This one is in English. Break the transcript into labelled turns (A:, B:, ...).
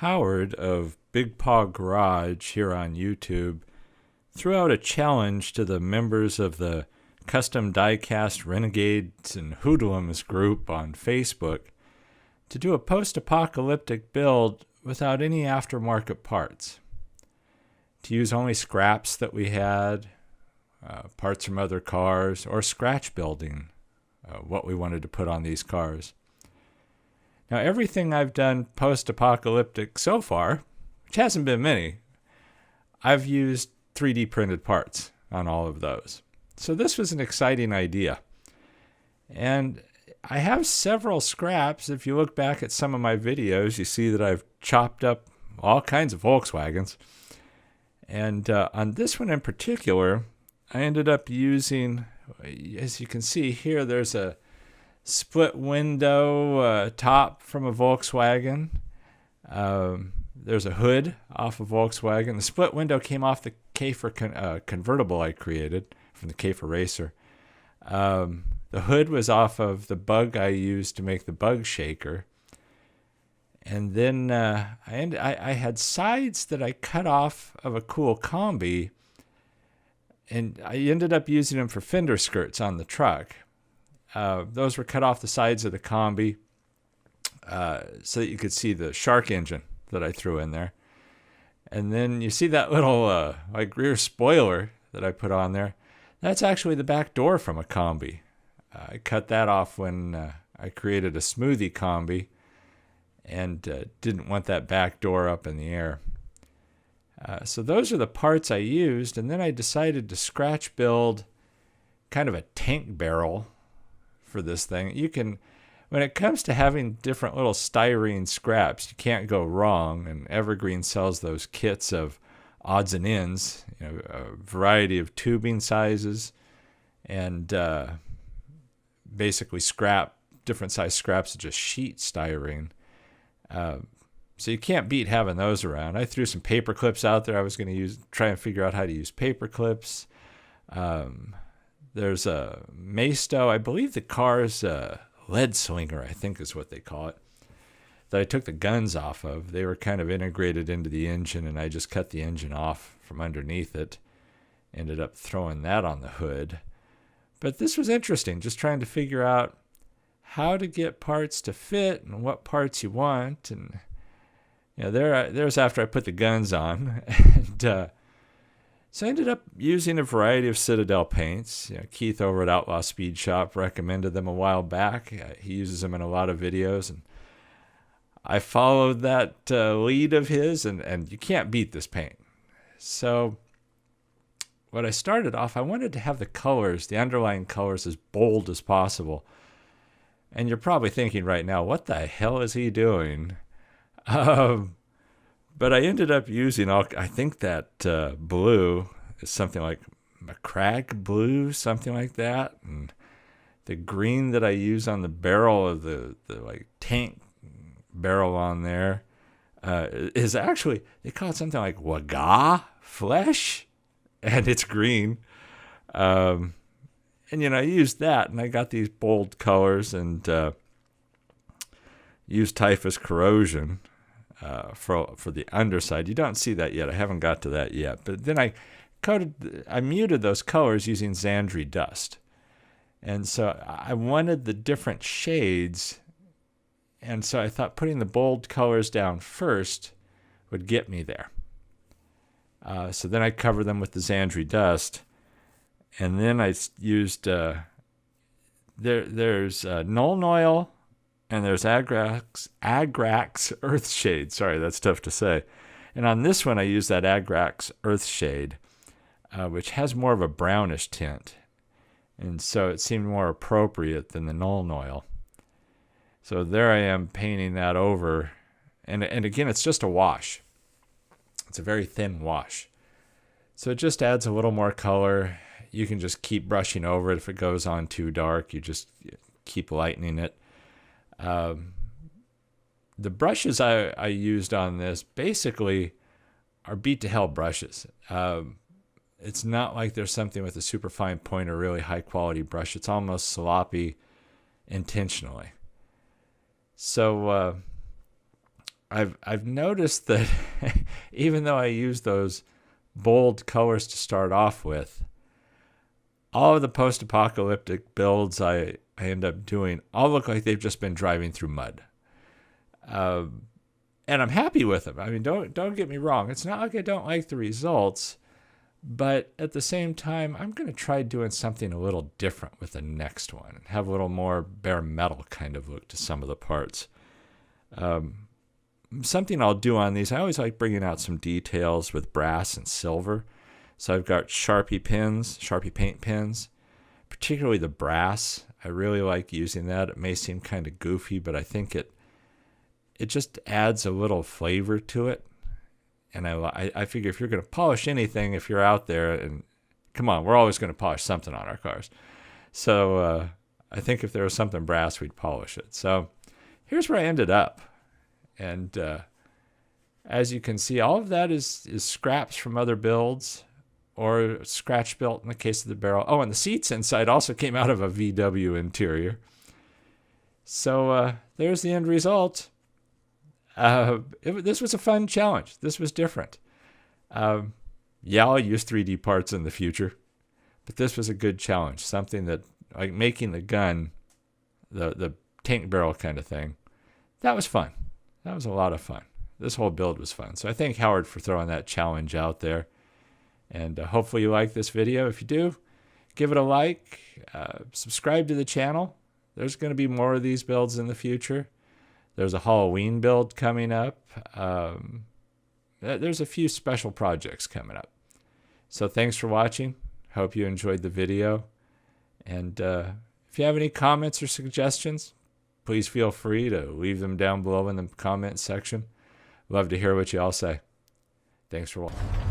A: Howard of Big Paw Garage here on YouTube threw out a challenge to the members of the Custom Diecast Renegades and Hoodlums group on Facebook to do a post-apocalyptic build without any aftermarket parts. To use only scraps that we had, parts from other cars, or scratch building what we wanted to put on these cars. Now, everything I've done post-apocalyptic so far, which hasn't been many, I've used 3D printed parts on all of those. So this was an exciting idea. And I have several scraps. If you look back at some of my videos, you see that I've chopped up all kinds of Volkswagens. And on this one in particular, I ended up using, as you can see here, there's a split window top from a Volkswagen. There's a hood off a Volkswagen. The split window came off the Käfer convertible I created from the Käfer Racer. The hood was off of the bug I used to make the bug shaker. And then I had sides that I cut off of a cool combi, and I ended up using them for fender skirts on the truck. Those were cut off the sides of the combi so that you could see the shark engine that I threw in there. And then you see that little like rear spoiler that I put on there. That's actually the back door from a combi. I cut that off when I created a smoothie combi and didn't want that back door up in the air. So those are the parts I used, and then I decided to scratch build kind of a tank barrel for this thing. You can, when it comes to having different little styrene scraps, you can't go wrong, and Evergreen sells those kits of odds and ends, a variety of tubing sizes, and basically different size scraps of just sheet styrene. So you can't beat having those around. I threw some paper clips out there. I was going to try and figure out how to use paper clips. There's a Maisto, I believe the car's lead slinger, I think is what they call it, that I took the guns off of. They were kind of integrated into the engine, and I just cut the engine off from underneath it. Ended up throwing that on the hood. But this was interesting, just trying to figure out how to get parts to fit and what parts you want. And there's after I put the guns on. And so I ended up using a variety of Citadel paints. Keith over at Outlaw Speed Shop recommended them a while back. He uses them in a lot of videos, and I followed that lead of his, and you can't beat this paint. So what I started off, I wanted to have the colors, the underlying colors, as bold as possible. And you're probably thinking right now, what the hell is he doing? But I ended up using, I think that blue is something like McCrag blue, something like that. And the green that I use on the barrel of the like tank barrel on there is actually, they call it something like Wagah flesh, and it's green. And, I used that, and I got these bold colors, and used typhus corrosion for the underside. You don't see that yet. I haven't got to that yet. But then I muted those colors using Xandri dust. And so I wanted the different shades, and so I thought putting the bold colors down first would get me there. So then I covered them with the Xandri dust, and then I used there's Nuln Oil, and there's Agrax Earthshade. Sorry, that's tough to say. And on this one, I used that Agrax Earthshade, which has more of a brownish tint. And so it seemed more appropriate than the Nuln Oil. So there I am painting that over. And again, it's just a wash. It's a very thin wash. So it just adds a little more color. You can just keep brushing over it. If it goes on too dark, you just keep lightening it. The brushes I used on this basically are beat to hell brushes. It's not like there's something with a super fine point or really high quality brush. It's almost sloppy intentionally. So I've noticed that even though I use those bold colors to start off with, all of the post-apocalyptic builds I end up doing all look like they've just been driving through mud. And I'm happy with them. I mean, don't get me wrong. It's not like I don't like the results, but at the same time, I'm going to try doing something a little different with the next one and have a little more bare metal kind of look to some of the parts. Something I'll do on these, I always like bringing out some details with brass and silver. So I've got Sharpie paint pens, particularly the brass. I really like using that. It may seem kind of goofy, but I think it just adds a little flavor to it. And I figure if you're going to polish anything, if you're out there, and come on, we're always going to polish something on our cars. So I think if there was something brass, we'd polish it. So here's where I ended up. And as you can see, all of that is scraps from other builds or Scratchbuilt in the case of the barrel. Oh, and the seats inside also came out of a VW interior. So there's the end result. This was a fun challenge. This was different. Yeah, I'll use 3D parts in the future, but this was a good challenge. Something that, like making the gun, the tank barrel kind of thing, that was fun. That was a lot of fun. This whole build was fun. So I thank Howard for throwing that challenge out there. And hopefully you like this video. If you do, give it a like. Subscribe to the channel. There's going to be more of these builds in the future. There's a Halloween build coming up. There's a few special projects coming up. So thanks for watching. Hope you enjoyed the video. And if you have any comments or suggestions, please feel free to leave them down below in the comment section. Love to hear what you all say. Thanks for watching.